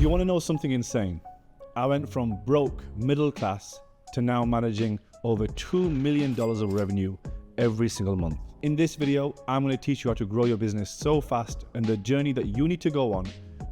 You want to know something insane? I went from broke middle class to now managing over $2 million of revenue every single month. In this video, I'm going to teach you how to grow your business so fast and the journey that you need to go on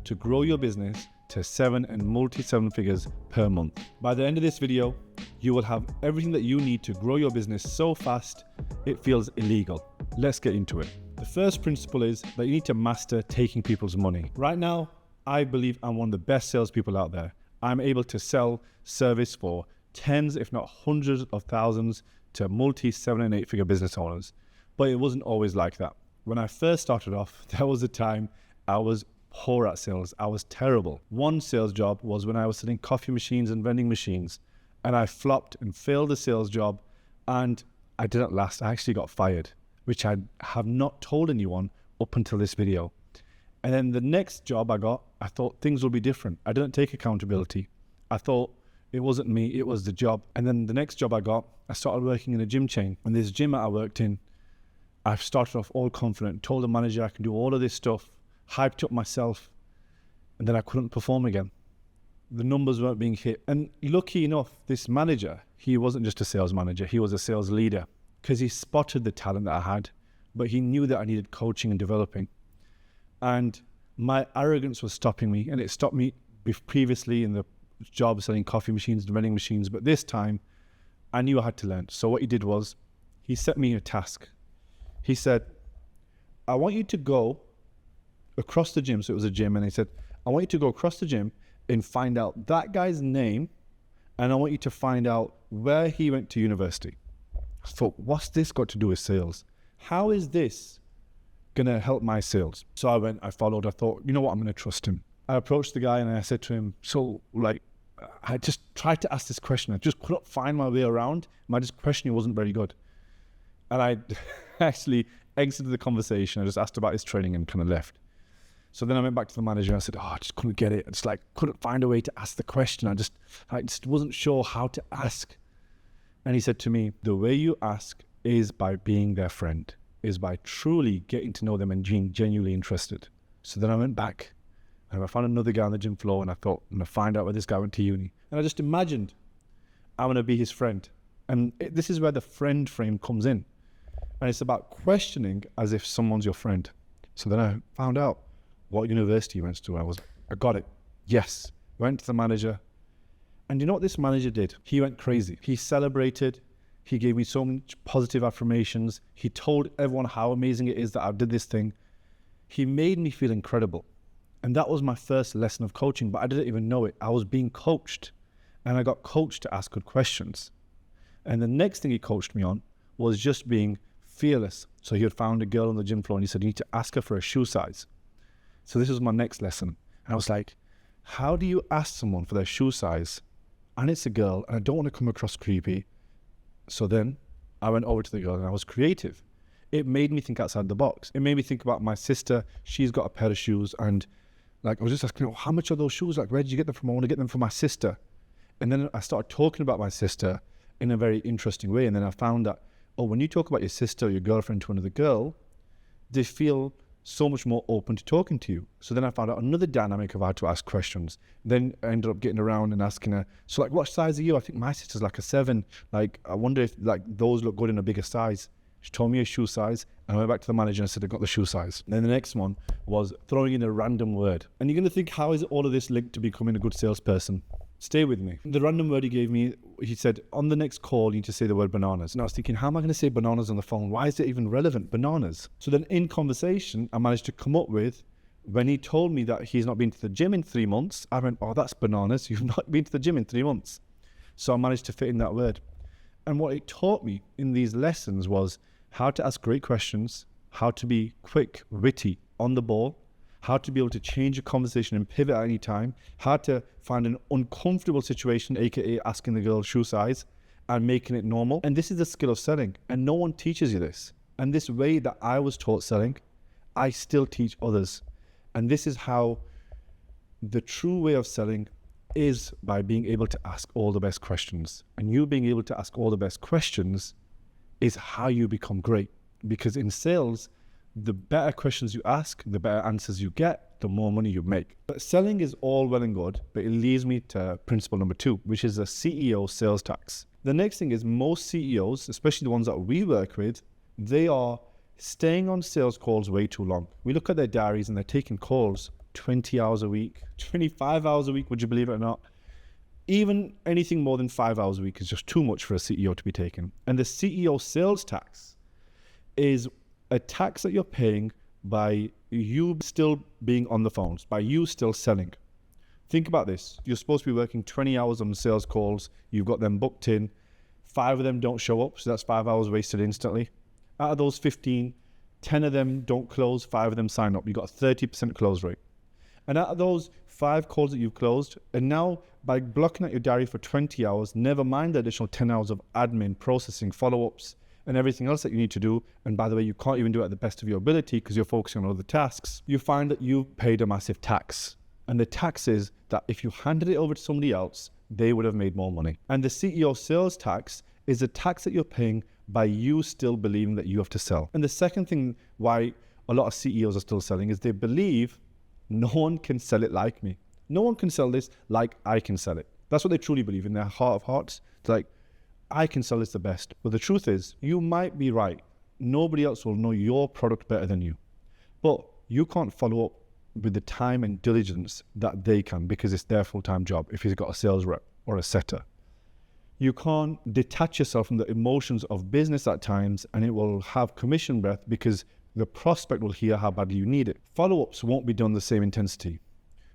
to grow your business to multi-seven figures per month. By the end of this video, you will have everything that you need to grow your business so fast it feels illegal. Let's get into it. The first principle is that you need to master taking people's money. Right now, I believe I'm one of the best salespeople out there. I'm able to sell service for tens, if not hundreds of thousands to multi-7 and 8 figure business owners. But it wasn't always like that. When I first started off, there was a time I was poor at sales. I was terrible. One sales job was when I was selling coffee machines and vending machines, and I flopped and failed the sales job, and I didn't last. I actually got fired, which I have not told anyone up until this video. And then the next job I got, I thought things will be different. I didn't take accountability. I thought it wasn't me, it was the job. And then the next job I got, I started working in a gym chain. And this gym that I worked in, I started off all confident, told the manager I can do all of this stuff, hyped up myself, and then I couldn't perform again. The numbers weren't being hit. And lucky enough, this manager, he wasn't just a sales manager, he was a sales leader, because he spotted the talent that I had, but he knew that I needed coaching and developing. And my arrogance was stopping me, and it stopped me previously in the job selling coffee machines and vending machines, but this time I knew I had to learn. So what he did was, he set me a task. He said, I want you to go across the gym. So it was a gym, and he said, I want you to go across the gym and find out that guy's name, and I want you to find out where he went to university. I thought, what's this got to do with sales? How is this gonna help my sales? So I went, I followed, I thought, you know what, I'm gonna trust him. I approached the guy and I said to him, I just tried to ask this question. I just couldn't find my way around. My questioning wasn't very good. And I actually exited the conversation. I just asked about his training and kind of left. So then I went back to the manager and I said, I just couldn't get it. I just couldn't find a way to ask the question. I just wasn't sure how to ask. And he said to me, the way you ask is by being their friend, is by truly getting to know them and being genuinely interested. So then I went back and I found another guy on the gym floor, and I thought, I'm gonna find out where this guy went to uni. And I just imagined I'm gonna be his friend. And this is where the friend frame comes in. And it's about questioning as if someone's your friend. So then I found out what university he went to. I got it. Yes. Went to the manager. And you know what this manager did? He went crazy. He celebrated. He gave me so much positive affirmations. He told everyone how amazing it is that I did this thing. He made me feel incredible. And that was my first lesson of coaching, but I didn't even know it. I was being coached, and I got coached to ask good questions. And the next thing he coached me on was just being fearless. So he had found a girl on the gym floor and he said, you need to ask her for a shoe size. So this was my next lesson. And I was like, how do you ask someone for their shoe size? And it's a girl, and I don't want to come across creepy. So then I went over to the girl and I was creative. It made me think outside the box. It made me think about my sister. She's got a pair of shoes, and I was just asking, how much are those shoes? Where did you get them from? I want to get them for my sister. And then I started talking about my sister in a very interesting way. And then I found that, when you talk about your sister or your girlfriend to another girl, they feel so much more open to talking to you. So then I found out another dynamic of how to ask questions. Then I ended up getting around and asking her, so what size are you? I think my sister's a 7. I wonder if those look good in a bigger size. She told me a shoe size, and I went back to the manager and said, I got the shoe size. And then the next one was throwing in a random word. And you're going to think, how is all of this linked to becoming a good salesperson? Stay with me. The random word he gave me, he said, on the next call, you need to say the word bananas. And I was thinking, how am I going to say bananas on the phone? Why is it even relevant? Bananas. So then in conversation, I managed to come up with, when he told me that he's not been to the gym in 3 months, I went, that's bananas. You've not been to the gym in 3 months. So I managed to fit in that word. And what it taught me in these lessons was how to ask great questions, how to be quick, witty, on the ball, how to be able to change a conversation and pivot at any time, how to find an uncomfortable situation, aka asking the girl shoe size, and making it normal. And this is the skill of selling, and no one teaches you this. And this way that I was taught selling, I still teach others. And this is how the true way of selling is, by being able to ask all the best questions. And you being able to ask all the best questions is how you become great. Because in sales, The better questions you ask, the better answers you get, the more money you make. But selling is all well and good, but it leads me to principle number 2, which is the CEO sales tax. The next thing is most CEOs, especially the ones that we work with, they are staying on sales calls way too long. We look at their diaries and they're taking calls 20 hours a week, 25 hours a week, would you believe it or not? Even anything more than 5 hours a week is just too much for a CEO to be taken. And the CEO sales tax is a tax that you're paying by you still being on the phones, by you still selling. Think about this. You're supposed to be working 20 hours on sales calls. You've got them booked in. 5 of them don't show up, so that's 5 hours wasted instantly. Out of those 15, 10 of them don't close, 5 of them sign up. You've got a 30% close rate. And out of those 5 calls that you've closed, and now by blocking out your diary for 20 hours, never mind the additional 10 hours of admin, processing, follow-ups, and everything else that you need to do, and by the way, you can't even do it at the best of your ability because you're focusing on other tasks, you find that you've paid a massive tax. And the tax is that if you handed it over to somebody else, they would have made more money. And the CEO sales tax is a tax that you're paying by you still believing that you have to sell. And the second thing why a lot of CEOs are still selling is they believe no one can sell it like me. No one can sell this like I can sell it. That's what they truly believe in their heart of hearts. It's like, I can sell this the best. But the truth is, you might be right. Nobody else will know your product better than you. But you can't follow up with the time and diligence that they can because it's their full-time job if you've got a sales rep or a setter. You can't detach yourself from the emotions of business at times, and it will have commission breath because the prospect will hear how badly you need it. Follow-ups won't be done the same intensity.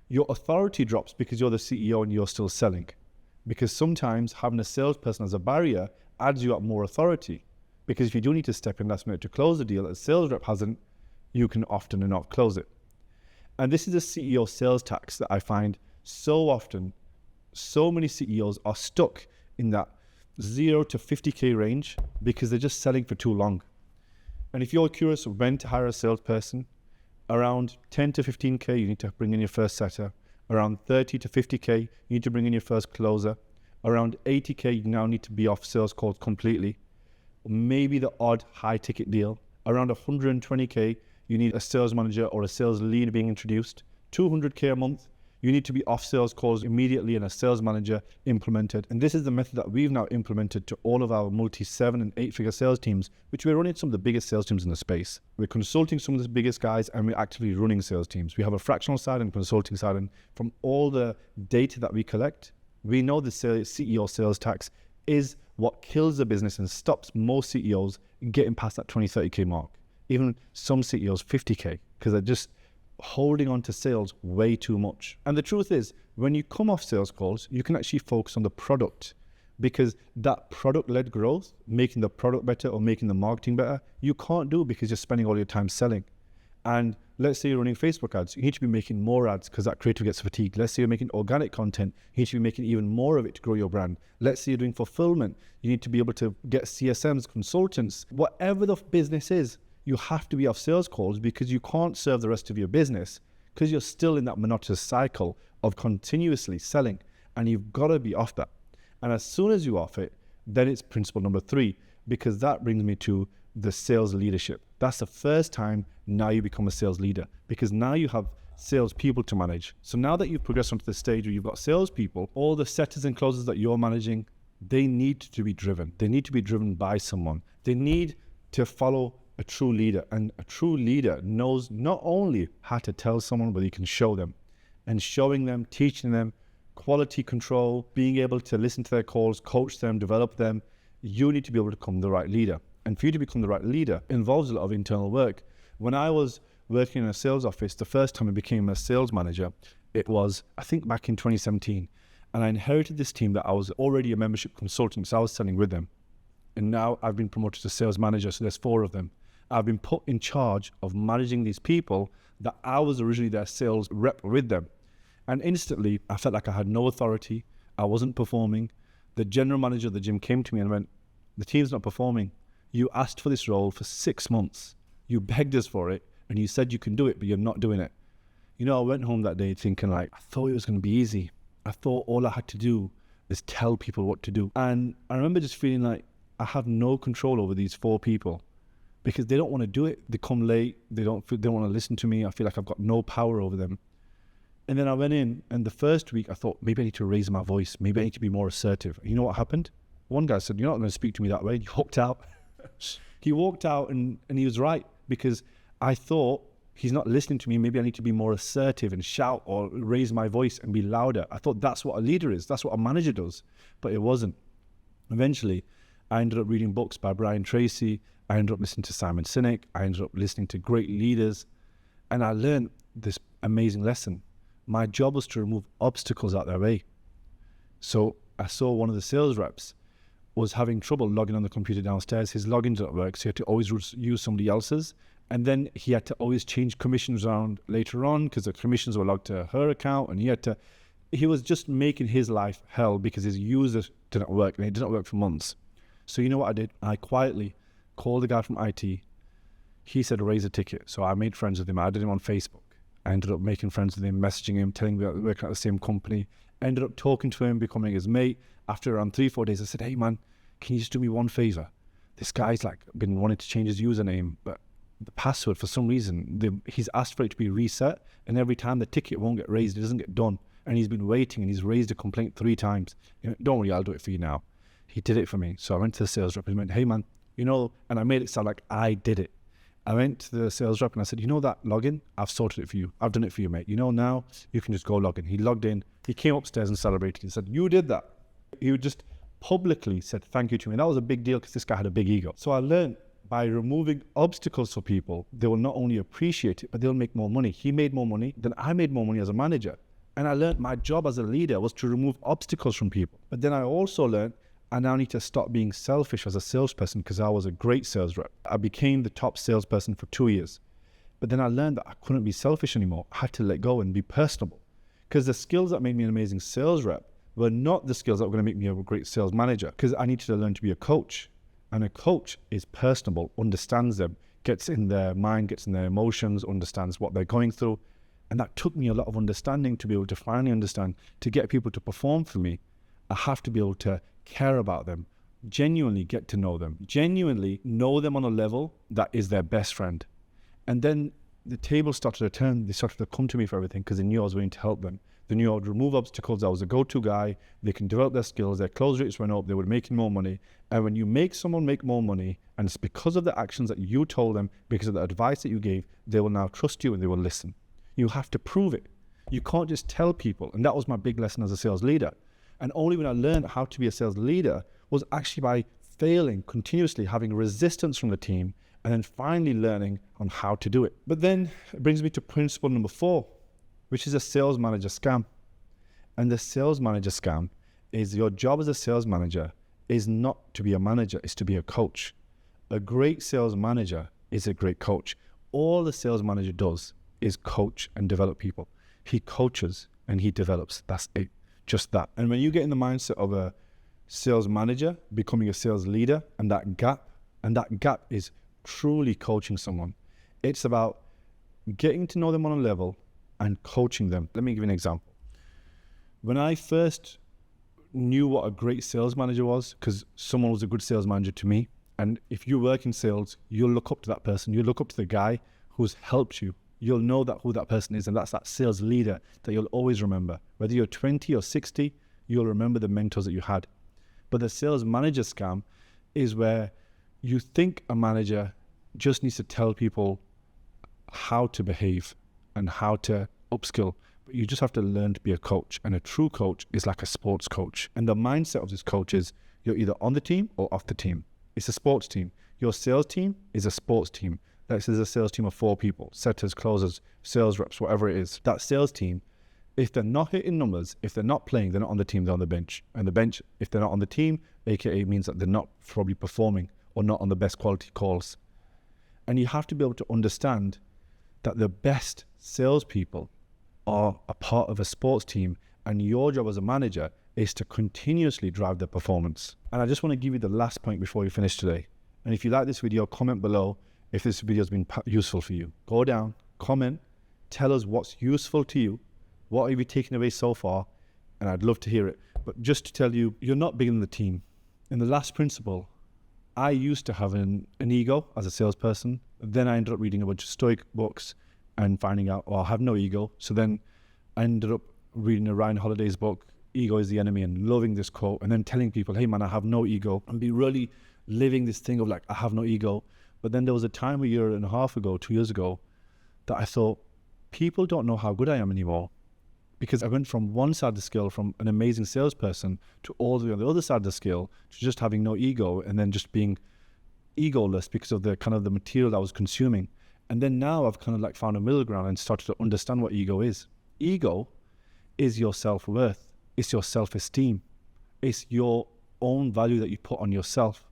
Your authority drops because you're the CEO and you're still selling. Because sometimes having a salesperson as a barrier adds you up more authority. Because if you do need to step in last minute to close the deal, a sales rep hasn't, you can often not close it. And this is a CEO sales tax that I find so often, so many CEOs are stuck in that 0 to 50K range because they're just selling for too long. And if you're curious of when to hire a salesperson, around 10 to 15K, you need to bring in your first setter. Around 30 to 50K, you need to bring in your first closer. Around 80K, you now need to be off sales calls completely. Maybe the odd high ticket deal. Around 120K, you need a sales manager or a sales lead being introduced. 200K a month, you need to be off sales calls immediately and a sales manager implemented. And this is the method that we've now implemented to all of our multi-7 and 8-figure sales teams, which we're running some of the biggest sales teams in the space. We're consulting some of the biggest guys and we're actively running sales teams. We have a fractional side and consulting side, and from all the data that we collect, we know the CEO sales tax is what kills the business and stops most CEOs getting past that 20, 30K mark. Even some CEOs 50K, because they're just holding on to sales way too much. And the truth is, when you come off sales calls, you can actually focus on the product, because that product-led growth, making the product better or making the marketing better, you can't do because you're spending all your time selling. And let's say you're running Facebook ads, you need to be making more ads because that creator gets fatigued. Let's say you're making organic content, you need to be making even more of it to grow your brand. Let's say you're doing fulfillment, you need to be able to get CSMs, consultants, whatever the business is, you have to be off sales calls because you can't serve the rest of your business because you're still in that monotonous cycle of continuously selling, and you've got to be off that. And as soon as you're off it, then it's principle number 3, because that brings me to the sales leadership. That's the first time now you become a sales leader, because now you have sales people to manage. So now that you've progressed onto the stage where you've got sales people, all the setters and closers that you're managing, they need to be driven. They need to be driven by someone. They need to follow a true leader, and a true leader knows not only how to tell someone, but you can show them. And showing them, teaching them, quality control, being able to listen to their calls, coach them, develop them, you need to be able to become the right leader. And for you to become the right leader involves a lot of internal work. When I was working in a sales office, the first time I became a sales manager, it was, I think, back in 2017. And I inherited this team that I was already a membership consultant, so I was selling with them. And now I've been promoted to sales manager, so there's 4 of them. I've been put in charge of managing these people that I was originally their sales rep with them. And instantly, I felt like I had no authority. I wasn't performing. The general manager of the gym came to me and went, "The team's not performing. You asked for this role for 6 months. You begged us for it, and you said you can do it, but you're not doing it." You know, I went home that day thinking like, I thought it was going to be easy. I thought all I had to do is tell people what to do. And I remember just feeling like I have no control over these 4 people, because they don't want to do it. They come late. They don't want to listen to me. I feel like I've got no power over them. And then I went in, and the first week I thought, maybe I need to raise my voice. Maybe I need to be more assertive. You know what happened? One guy said, you're not going to speak to me that way. And he walked out. He walked out, and he was right, because I thought, he's not listening to me. Maybe I need to be more assertive and shout or raise my voice and be louder. I thought that's what a leader is. That's what a manager does. But it wasn't. Eventually, I ended up reading books by Brian Tracy. I ended up listening to Simon Sinek. I ended up listening to great leaders. And I learned this amazing lesson. My job was to remove obstacles out their way. So I saw one of the sales reps was having trouble logging on the computer downstairs. His login didn't work, so he had to always use somebody else's. And then he had to always change commissions around later on, because the commissions were logged to her account, and he was just making his life hell because his user didn't work, and it didn't work for months. So you know what I did? I quietly called the guy from IT. He said, raise a ticket. So I made friends with him. I did him on Facebook. I ended up making friends with him, messaging him, telling him that we're working at the same company. Ended up talking to him, becoming his mate. After around 3-4 days, I said, hey man, can you just do me one favor? This guy's like been wanting to change his username, but the password, for some reason, he's asked for it to be reset, and every time the ticket won't get raised, it doesn't get done. And he's been waiting, and he's raised a complaint 3 times. Don't worry, I'll do it for you now. He did it for me. So I went to the sales rep and went, hey man, and I made it sound like I did it. I went to the sales rep and I said, that login, I've sorted it for you. I've done it for you, mate. Now you can just go log in. He logged in. He came upstairs and celebrated. He said, you did that. He just publicly said thank you to me. And that was a big deal because this guy had a big ego. So I learned by removing obstacles for people, they will not only appreciate it, but they'll make more money. He made more money, then I made more money as a manager. And I learned my job as a leader was to remove obstacles from people. But then I also learned I now need to stop being selfish as a salesperson, because I was a great sales rep. I became the top salesperson for 2 years. But then I learned that I couldn't be selfish anymore. I had to let go and be personable. Because the skills that made me an amazing sales rep were not the skills that were going to make me a great sales manager, because I needed to learn to be a coach. And a coach is personable, understands them, gets in their mind, gets in their emotions, understands what they're going through. And that took me a lot of understanding to be able to finally understand, to get people to perform for me. I have to be able to care about them, genuinely get to know them, genuinely know them on a level that is their best friend. And then the tables started to turn. They started to come to me for everything, because they knew I was willing to help them. They knew I would remove obstacles. I was a go-to guy. They can develop their skills. Their close rates went up. They were making more money. And when you make someone make more money, and it's because of the actions that you told them, because of the advice that you gave, they will now trust you and they will listen. You have to prove it. You can't just tell people. And that was my big lesson as a sales leader. And only when I learned how to be a sales leader was actually by failing continuously, having resistance from the team, and then finally learning on how to do it. But then it brings me to principle number 4, which is a sales manager scam. And the sales manager scam is your job as a sales manager is not to be a manager, it's to be a coach. A great sales manager is a great coach. All the sales manager does is coach and develop people. He coaches and he develops. That's it. Just that. And when you get in the mindset of a sales manager becoming a sales leader, and that gap is truly coaching someone. It's about getting to know them on a level and coaching them. Let me give you an example. When I first knew what a great sales manager was, because someone was a good sales manager to me, and if you work in sales, you'll look up to that person. You'll look up to the guy who's helped you. You'll know that who that person is, and that's that sales leader that you'll always remember. Whether you're 20 or 60, you'll remember the mentors that you had. But the sales manager scam is where you think a manager just needs to tell people how to behave and how to upskill. But you just have to learn to be a coach. And a true coach is like a sports coach. And the mindset of this coach is you're either on the team or off the team. It's a sports team. Your sales team is a sports team. Let's say there's a sales team of 4 people, setters, closers, sales reps, whatever it is. That sales team, if they're not hitting numbers, if they're not playing, they're not on the team, they're on the bench. And the bench, if they're not on the team, aka means that they're not probably performing or not on the best quality calls. And you have to be able to understand that the best salespeople are a part of a sports team, and your job as a manager is to continuously drive their performance. And I just want to give you the last point before we finish today. And if you like this video, comment below if this video has been useful for you. Go down, comment, tell us what's useful to you. What have you taken away so far? And I'd love to hear it. But just to tell you, you're not bigger than the team. In the last principle, I used to have an ego as a salesperson. Then I ended up reading a bunch of Stoic books and finding out, I have no ego. So then I ended up reading a Ryan Holiday's book, Ego is the Enemy, and loving this quote, and then telling people, hey man, I have no ego, and be really living this thing of like, I have no ego. But then there was a time 1.5 years ago, 2 years ago, that I thought, people don't know how good I am anymore. Because I went from one side of the scale, from an amazing salesperson, to all the way on the other side of the scale, to just having no ego, and then just being egoless because of the kind of the material I was consuming. And then now I've kind of like found a middle ground and started to understand what ego is. Ego is your self-worth. It's your self-esteem. It's your own value that you put on yourself.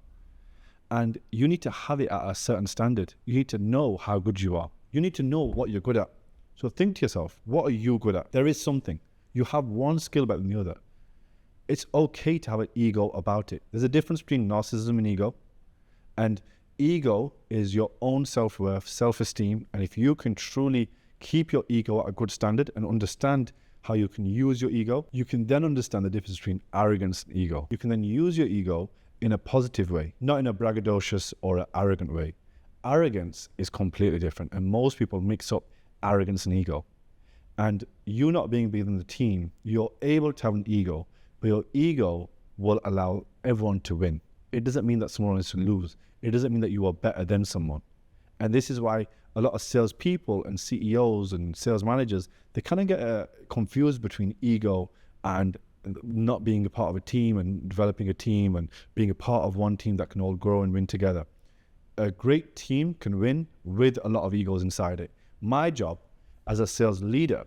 And you need to have it at a certain standard. You need to know how good you are. You need to know what you're good at. So think to yourself, what are you good at? There is something. You have one skill better than the other. It's okay to have an ego about it. There's a difference between narcissism and ego. And ego is your own self-worth, self-esteem. And if you can truly keep your ego at a good standard and understand how you can use your ego, you can then understand the difference between arrogance and ego. You can then use your ego in a positive way, not in a braggadocious or an arrogant way. Arrogance is completely different. And most people mix up arrogance and ego. And you not being within the team, you're able to have an ego, but your ego will allow everyone to win. It doesn't mean that someone is to lose. It doesn't mean that you are better than someone. And this is why a lot of salespeople and CEOs and sales managers, they kind of get confused between ego and not being a part of a team and developing a team and being a part of one team that can all grow and win together. A great team can win with a lot of egos inside it. My job as a sales leader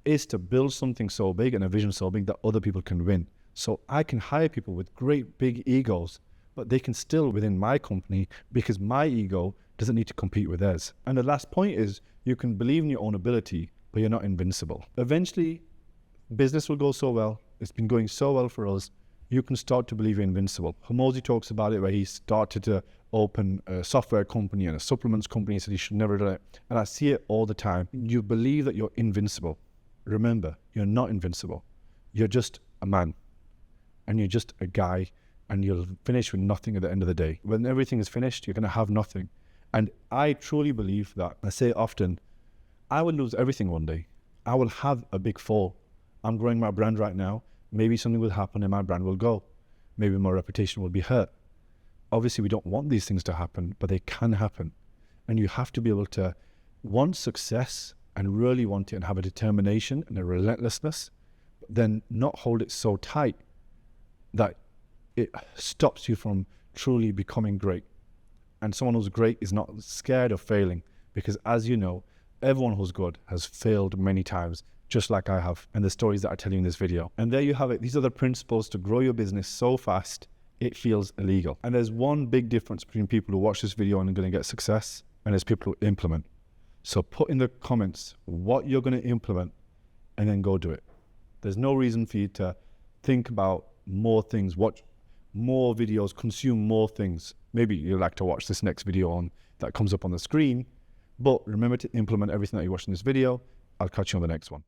is to build something so big and a vision so big that other people can win. So I can hire people with great big egos, but they can still within my company because my ego doesn't need to compete with theirs. And the last point is, you can believe in your own ability, but you're not invincible. Eventually, business will go so well. It's been going so well for us. You can start to believe you're invincible. Hormozi talks about it where he started to open a software company and a supplements company. He said he should never do it. And I see it all the time. You believe that you're invincible. Remember, you're not invincible. You're just a man. And you're just a guy. And you'll finish with nothing at the end of the day. When everything is finished, you're going to have nothing. And I truly believe that. I say often, I will lose everything one day. I will have a big fall. I'm growing my brand right now. Maybe something will happen and my brand will go. Maybe my reputation will be hurt. Obviously, we don't want these things to happen, but they can happen. And you have to be able to want success and really want it and have a determination and a relentlessness, but then not hold it so tight that it stops you from truly becoming great. And someone who's great is not scared of failing, because as you know, everyone who's good has failed many times, just like I have, and the stories that I tell you in this video. And there you have it. These are the principles to grow your business so fast, it feels illegal. And there's one big difference between people who watch this video and are going to get success, and there's people who implement. So put in the comments what you're going to implement and then go do it. There's no reason for you to think about more things, watch more videos, consume more things. Maybe you'd like to watch this next video on that comes up on the screen, but remember to implement everything that you watch in this video. I'll catch you on the next one.